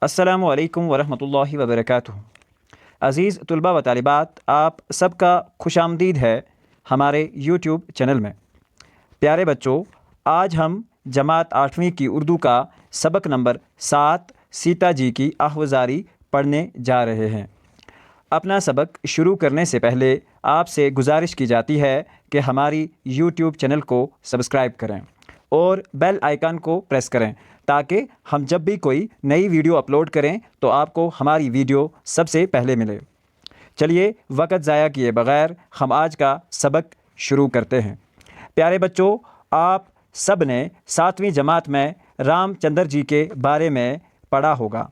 अस्सलामु अलैकुम वरहमतुल्लाहि वबरकातुहू। अज़ीज़ तुलबा व तालिबात, आप सबका खुशामदीद है हमारे यूट्यूब चैनल में। प्यारे बच्चों, आज हम जमात 8वीं की उर्दू का सबक नंबर 7 सीता जी की आहवजारी पढ़ने जा रहे हैं। अपना सबक शुरू करने से पहले आपसे गुजारिश की जाती है कि हमारी यूट्यूब चैनल को सब्सक्राइब करें और बेल आइकन को प्रेस करें ताकि हम जब भी कोई नई वीडियो अपलोड करें तो आपको हमारी वीडियो सबसे पहले मिले। चलिए वक्त ज़ाया किए बग़ैर हम आज का सबक शुरू करते हैं। प्यारे बच्चों, आप सब ने 7वीं जमात में रामचंद्र जी के बारे में पढ़ा होगा।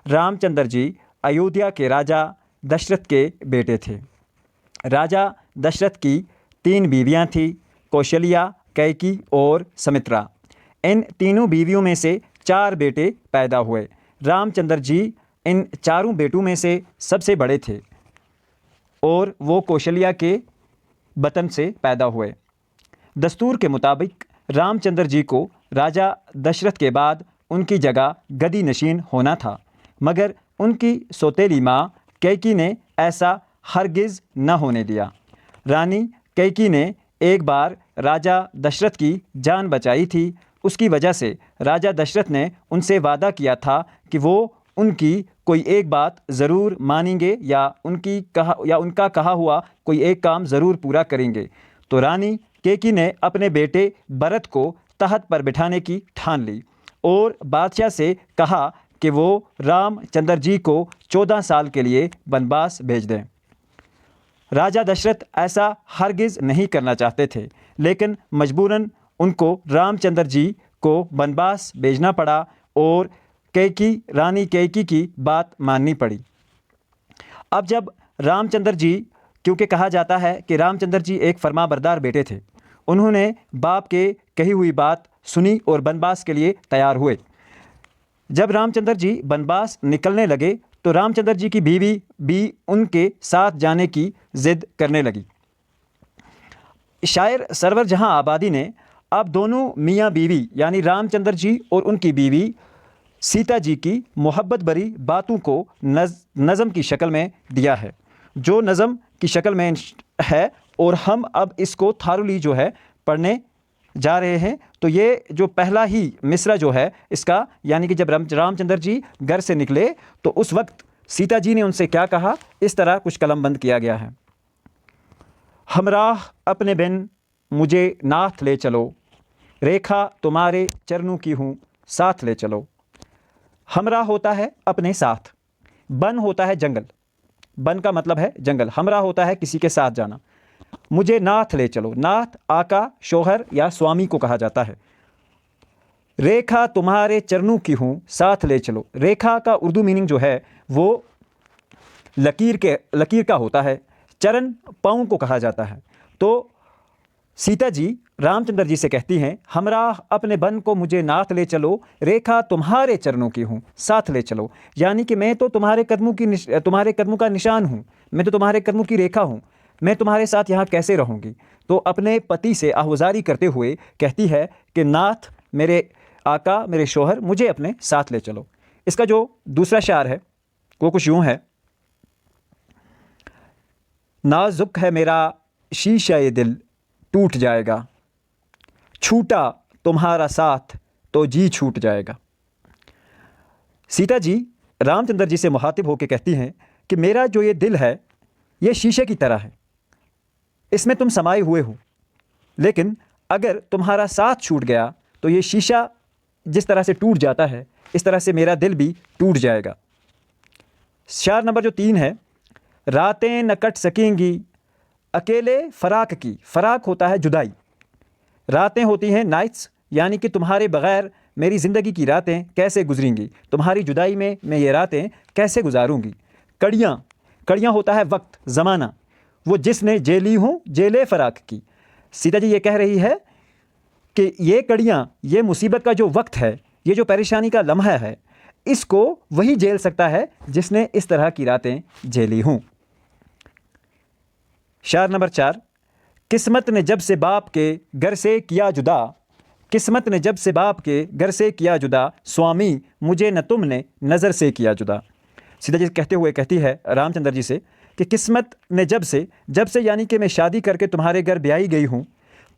रामचंद्र जी अयोध्या के राजा दशरथ के बेटे थे। राजा दशरथ की 3 बीवियां थीं, कौशल्या, कैकी और सुमित्रा। इन तीनों बीवियों में से 4 बेटे पैदा हुए। रामचंद्र जी इन चारों बेटों में से सबसे बड़े थे और वो कौशल्या के बतन से पैदा हुए। दस्तूर के मुताबिक रामचंद्र जी को राजा दशरथ के बाद उनकी जगह गद्दी नशीन होना था, मगर उनकी सौतेली माँ कैकी ने ऐसा हरगिज़ न होने दिया। रानी कैकी ने एक बार राजा दशरथ की जान बचाई थी। उसकी वजह से राजा दशरथ ने उनसे वादा किया था कि वो उनकी कोई एक बात ज़रूर मानेंगे या उनका कहा हुआ कोई एक काम ज़रूर पूरा करेंगे। तो रानी कैकी ने अपने बेटे भरत को तख्त पर बिठाने की ठान ली और बादशाह से कहा कि वो रामचंद्र जी को 14 साल के लिए वनवास भेज दें। राजा दशरथ ऐसा हरगिज़ नहीं करना चाहते थे, लेकिन मजबूरन उनको रामचंद्र जी को वनवास भेजना पड़ा और रानी कैकी की बात माननी पड़ी। अब जब रामचंद्र जी, क्योंकि कहा जाता है कि रामचंद्र जी एक फरमाबरदार बेटे थे, उन्होंने बाप के कही हुई बात सुनी और वनवास के लिए तैयार हुए। जब रामचंद्र जी वनवास निकलने लगे तो रामचंद्र जी की बीवी भी उनके साथ जाने की ज़िद करने लगी। शायर सरवर जहां आबादी ने अब दोनों मियाँ बीवी यानी रामचंद्र जी और उनकी बीवी सीता जी की मोहब्बत भरी बातों को नज़म की शक्ल में दिया है, जो नज़म की शक्ल में है, और हम अब इसको थारुली जो है पढ़ने जा रहे हैं। तो ये जो पहला ही मिसरा जो है इसका, यानी कि जब रामचंद्र जी घर से निकले तो उस वक्त सीता जी ने उनसे क्या कहा, इस तरह कुछ कलमबंद किया गया है। हमराह अपने बिन मुझे नाथ ले चलो, रेखा तुम्हारे चरणों की हूँ साथ ले चलो। हमराह होता है अपने साथ, बन होता है जंगल, बन का मतलब है जंगल, हमराह होता है किसी के साथ जाना। मुझे नाथ ले चलो, नाथ आका, शौहर या स्वामी को कहा जाता है। रेखा तुम्हारे चरणों की हूँ साथ ले चलो। रेखा का उर्दू मीनिंग जो है वो लकीर का होता है। चरण पाँव को कहा जाता है। तो सीता जी रामचंद्र जी से कहती हैं, हमराह अपने बन को मुझे नाथ ले चलो, रेखा तुम्हारे चरणों की हूँ साथ ले चलो। यानी कि मैं तो तुम्हारे कदमों का निशान हूँ, मैं तो तुम्हारे कदमों की रेखा हूँ, मैं तुम्हारे साथ यहाँ कैसे रहूँगी। तो अपने पति से आहवजारी करते हुए कहती है कि नाथ, मेरे आका, मेरे शौहर, मुझे अपने साथ ले चलो। इसका जो दूसरा शार है वो कुछ यूँ है। नाजुक है मेरा शीशा ये दिल टूट जाएगा, छूटा तुम्हारा साथ तो जी छूट जाएगा। सीता जी रामचंद्र जी से मुखातिब होकर कहती हैं कि मेरा जो ये दिल है ये शीशे की तरह है, इसमें तुम समाये हुए हो, लेकिन अगर तुम्हारा साथ छूट गया तो ये शीशा जिस तरह से टूट जाता है इस तरह से मेरा दिल भी टूट जाएगा। शार नंबर जो 3 है। रातें न कट सकेंगी अकेले फराक की, फराक होता है जुदाई, रातें होती हैं नाइट्स, यानी कि तुम्हारे बग़ैर मेरी ज़िंदगी की रातें कैसे गुजरेंगी, तुम्हारी जुदाई में मैं ये रातें कैसे गुजारूंगी। कड़ियाँ होता है वक्त, ज़माना, वो जिसने जेली हूँ जेले फ़राक की। सीता जी ये कह रही है कि ये कड़ियाँ, ये मुसीबत का जो वक्त है, ये जो परेशानी का लम्हा है, इसको वही झेल सकता है जिसने इस तरह की रातें झेली हूँ। शार नंबर 4। किस्मत ने जब से बाप के घर से किया जुदा, किस्मत ने जब से बाप के घर से किया जुदा, स्वामी मुझे न तुमने नज़र से किया जुदा। सीता जी कहते हुए कहती है रामचंद्र जी से कि किस्मत ने जब से यानी कि मैं शादी करके तुम्हारे घर ब्याई गई हूँ,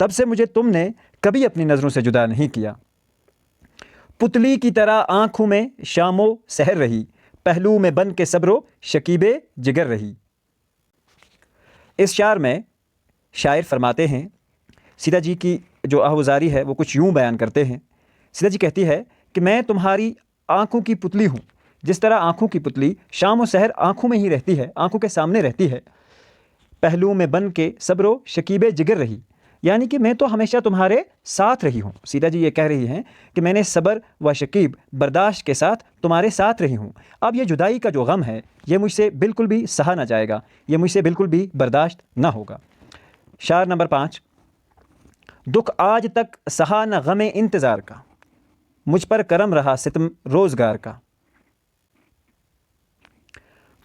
तब से मुझे तुमने कभी अपनी नज़रों से जुदा नहीं किया। पुतली की तरह आँखों में शामो सहर रही, पहलू में बन के सब्रो शकीबे जिगर रही। इस शार में शायर फरमाते हैं, सीता जी की जो आहुजारी है वो कुछ यूँ बयान करते हैं। सीता जी कहती है कि मैं तुम्हारी आँखों की पुतली हूँ। जिस तरह आँखों की पुतली शाम व सहर आँखों में ही रहती है, आँखों के सामने रहती है, पहलू में बन के सब्रो शकीबे जिगर रही, यानी कि मैं तो हमेशा तुम्हारे साथ रही हूँ। सीता जी ये कह रही हैं कि मैंने सब्र व शकीब बर्दाश्त के साथ तुम्हारे साथ रही हूँ। अब ये जुदाई का जो गम है ये मुझसे बिल्कुल भी सहा ना जाएगा, ये मुझसे बिल्कुल भी बर्दाश्त ना होगा। शार नंबर 5। दुख आज तक सहा न गमे इंतज़ार का, मुझ पर करम रहा सितम रोज़गार का।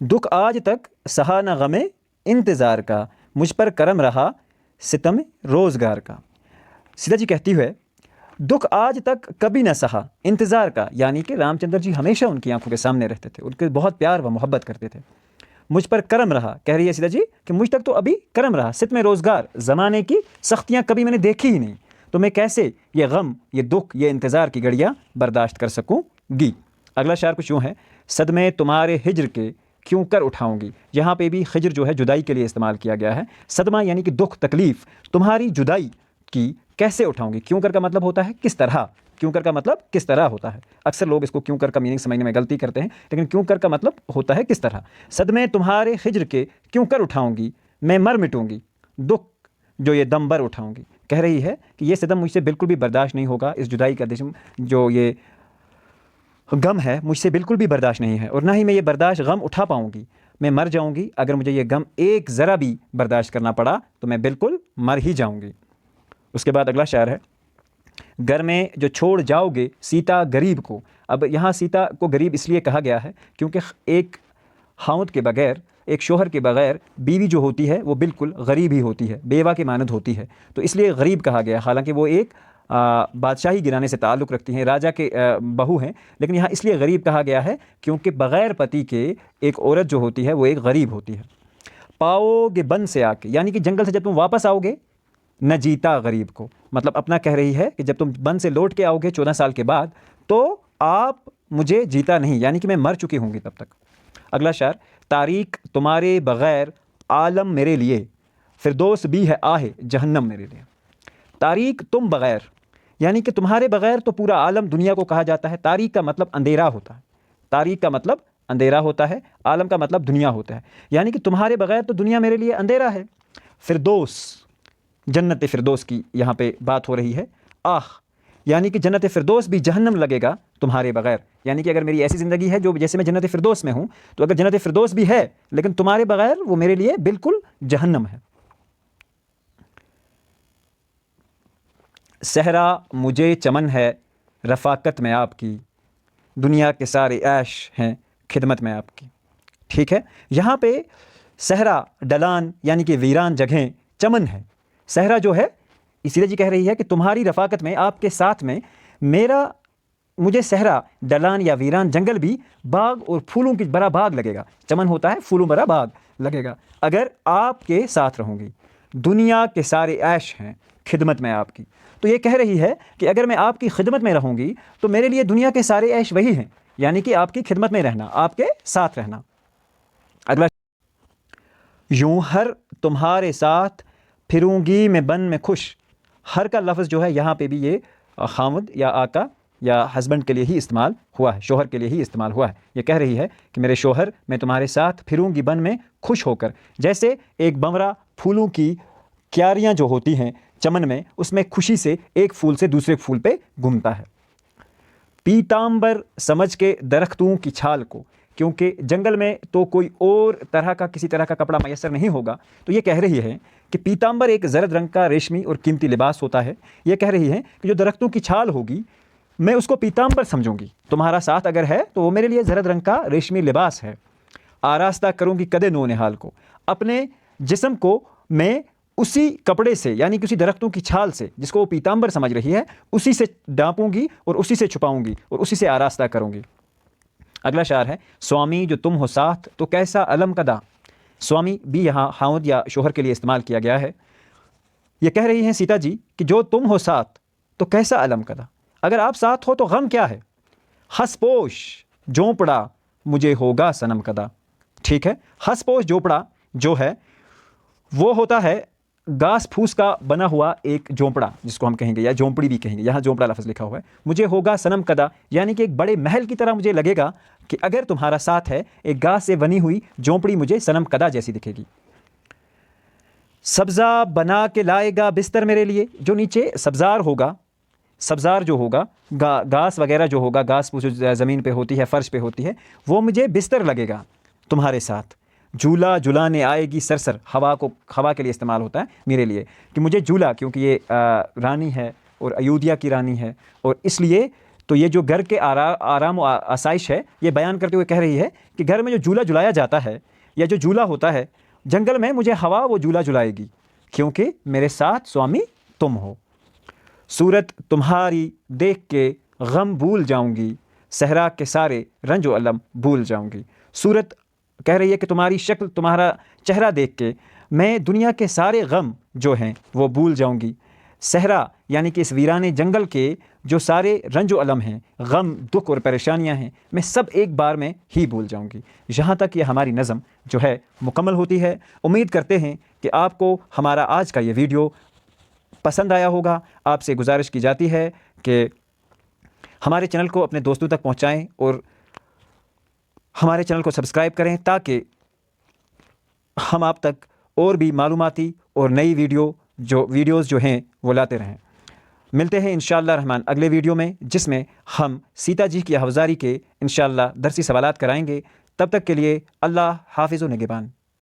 दुख आज तक सहा न गमे इंतज़ार का, मुझ पर करम रहा सितम रोज़गार का। सीता जी कहती है दुख आज तक कभी न सहा इंतज़ार का, यानी कि रामचंद्र जी हमेशा उनकी आंखों के सामने रहते थे, उनके बहुत प्यार व मोहब्बत करते थे। मुझ पर करम रहा, कह रही है सीता जी कि मुझ तक तो अभी करम रहा, सितम रोज़गार, ज़माने की सख्तियाँ कभी मैंने देखी ही नहीं, तो मैं कैसे ये गम, ये दुख, ये इंतज़ार की घड़ियाँ बर्दाश्त कर सकूँगी। अगला शार कुछ यूँ है, सदमे तुम्हारे हिज्र के क्यों कर उठाऊंगी। यहाँ पे भी हिज्र जो है जुदाई के लिए इस्तेमाल किया गया है। सदमा यानी कि दुख, तकलीफ़, तुम्हारी जुदाई की कैसे उठाऊंगी। क्यों कर का मतलब होता है किस तरह, क्यों कर का मतलब किस तरह होता है। अक्सर लोग इसको क्यों कर का मीनिंग समझने में गलती करते हैं, लेकिन क्यों कर का मतलब होता है किस तरह। सदमे तुम्हारे हिज्र के क्यों कर उठाऊंगी, मैं मर मिटूंगी, दुख जो ये दम भर उठाऊंगी। कह रही है कि ये सितम मुझसे बिल्कुल भी बर्दाश्त नहीं होगा, इस जुदाई का जो ये गम है मुझसे बिल्कुल भी बर्दाश्त नहीं है, और ना ही मैं ये बर्दाश्त गम उठा पाऊँगी। मैं मर जाऊँगी, अगर मुझे ये गम एक ज़रा भी बर्दाश्त करना पड़ा तो मैं बिल्कुल मर ही जाऊँगी। उसके बाद अगला शायर है, घर में जो छोड़ जाओगे सीता गरीब को। अब यहाँ सीता को गरीब इसलिए कहा गया है क्योंकि एक खाउंद के बग़ैर, एक शोहर के बग़ैर बीवी जो होती है वो बिल्कुल गरीब ही होती है, बेवा के मानद होती है, तो इसलिए गरीब कहा गया। हालांकि वो एक बादशाही गिराने से ताल्लुक़ रखती हैं, राजा के बहू हैं, लेकिन यहाँ इसलिए गरीब कहा गया है क्योंकि बग़ैर पति के एक औरत जो होती है वो एक गरीब होती है। पाओगे बन से आके, यानी कि जंगल से जब तुम वापस आओगे न जीता गरीब को, मतलब अपना कह रही है कि जब तुम बन से लौट के आओगे 14 साल के बाद तो आप मुझे जीता नहीं, यानी कि मैं मर चुकी होंगी तब तक। अगला शार, तारीक तुम्हारे बग़ैर आलम मेरे लिए, फिरदौस भी है आहे जहन्नम मेरे लिए। तारीक तुम बग़ैर, यानी कि तुम्हारे बग़ैर तो पूरा आलम दुनिया को कहा जाता है। तारीक का मतलब अंधेरा होता है, तारीक का मतलब अंधेरा होता है, आलम का मतलब दुनिया होता है, यानी कि तुम्हारे बग़ैर तो दुनिया मेरे लिए अंधेरा है। फिरदौस, जन्नत फिरदौस की यहाँ पे बात हो रही है। आह, यानी कि जन्नत फिरदौस भी जहन्नम लगेगा तुम्हारे बग़ैर, यानी कि अगर मेरी ऐसी ज़िंदगी है जो जैसे मैं जन्नत फिरदौस में हूँ, तो अगर जन्नत फिरदौस भी है लेकिन तुम्हारे बग़ैर वो मेरे लिए बिल्कुल जहन्नम है। सहरा मुझे चमन है रफ़ाकत में आपकी, दुनिया के सारे ऐश हैं खिदमत में आपकी। ठीक है, यहाँ पे सहरा डलान यानी कि वीरान जगहें, चमन है। सहरा जो है, सीता जी कह रही है कि तुम्हारी रफ़ाकत में, आपके साथ में मुझे सहरा डलान या वीरान जंगल भी बाग और फूलों की बड़ा बाग लगेगा। चमन होता है फूलों भरा बाग लगेगा अगर आपके साथ रहूँगी। दुनिया के सारे ऐश हैं खिदमत में आपकी, तो ये कह रही है कि अगर मैं आपकी खिदमत में रहूँगी तो मेरे लिए दुनिया के सारे ऐश वही हैं, यानी कि आपकी खिदमत में रहना, आपके साथ रहना। अगला, यूं हर तुम्हारे साथ फिरूंगी मैं बन में खुश। हर का लफ्ज़ जो है यहाँ पे भी ये खामुद या आका या हस्बैंड के लिए ही इस्तेमाल हुआ है, शोहर के लिए ही इस्तेमाल हुआ है। ये कह रही है कि मेरे शोहर, मैं तुम्हारे साथ फिरूंगी बन में खुश होकर। जैसे एक बमरा फूलों की क्यारियाँ जो होती हैं चमन में, उसमें खुशी से एक फूल से दूसरे फूल पे घूमता है। पीतांबर समझ के दरख्तों की छाल को, क्योंकि जंगल में तो कोई और तरह का किसी तरह का कपड़ा मैसर नहीं होगा, तो ये कह रही है कि पीतांबर एक जरद रंग का रेशमी और कीमती लिबास होता है। ये कह रही है कि जो दरख्तों की छाल होगी मैं उसको पीतांबर समझूंगी, तुम्हारा साथ अगर है तो वो मेरे लिए जरद रंग का रेशमी लिबास है। आरास्ता करूंगी कदे नो निहाल को, अपने जिस्म को मैं उसी कपड़े से, यानी कि उसी दरख्तों की छाल से जिसको वो पीताम्बर समझ रही है, उसी से डांपूंगी और उसी से छुपाऊंगी और उसी से आरास्ता करूंगी। अगला शार है, स्वामी जो तुम हो साथ तो कैसा अलम कदा। स्वामी भी यहाँ हाउद या शोहर के लिए इस्तेमाल किया गया है। ये कह रही हैं सीता जी कि जो तुम हो साथ तो कैसा अलम कदा, अगर आप साथ हो तो गम क्या है। हसपोश झोंपड़ा मुझे होगा सनम कदा। ठीक है, हसपोश झोंपड़ा जो है वो होता है घास फूस का बना हुआ एक झोंपड़ा, जिसको हम कहेंगे या झोंपड़ी भी कहेंगे। यहाँ झोंपड़ा लफ्ज़ लिखा हुआ है। मुझे होगा सनम कदा, यानी कि एक बड़े महल की तरह मुझे लगेगा कि अगर तुम्हारा साथ है, एक घास से बनी हुई झोंपड़ी मुझे सनम कदा जैसी दिखेगी। सब्ज़ा बना के लाएगा बिस्तर मेरे लिए, जो नीचे सब्ज़ार होगा, सब्ज़ार जो होगा घास वगैरह जो होगा, घास फूस जो ज़मीन पे होती है, फ़र्श पे होती है, वो मुझे बिस्तर लगेगा तुम्हारे साथ। झूला झुलाने आएगी सरसर, हवा के लिए इस्तेमाल होता है मेरे लिए, कि मुझे झूला, क्योंकि ये रानी है और अयोध्या की रानी है, और इसलिए तो ये जो घर के आराम और आसाइश है, ये बयान करते हुए कह रही है कि घर में जो झूला झुलाया जाता है या जो झूला होता है जंगल में, मुझे हवा वो झूला झुलाएगी, क्योंकि मेरे साथ स्वामी तुम हो। सूरत तुम्हारी देख के गम भूल जाऊंगी, सहरा के सारे रंजो अलम भूल जाऊंगी। सूरत कह रही है कि तुम्हारी शक्ल, तुम्हारा चेहरा देख के मैं दुनिया के सारे गम जो हैं वो भूल जाऊंगी। सहरा यानी कि इस वीराने जंगल के जो सारे रंजो अलम हैं, गम, दुख और परेशानियां हैं, मैं सब एक बार में ही भूल जाऊंगी। यहाँ तक ये हमारी नज़म जो है मुकम्मल होती है। उम्मीद करते हैं कि आपको हमारा आज का ये वीडियो पसंद आया होगा। आपसे गुजारिश की जाती है कि हमारे चैनल को अपने दोस्तों तक पहुँचाएँ और हमारे चैनल को सब्सक्राइब करें, ताकि हम आप तक और भी मालूमाती और नई वीडियोज़ जो हैं वो लाते रहें। मिलते हैं इंशाअल्लाह रहमान अगले वीडियो में, जिसमें हम सीता जी की हवज़ारी के इंशाअल्लाह दरसी सवालात कराएंगे। तब तक के लिए अल्लाह हाफ़िज़ व निगहबान।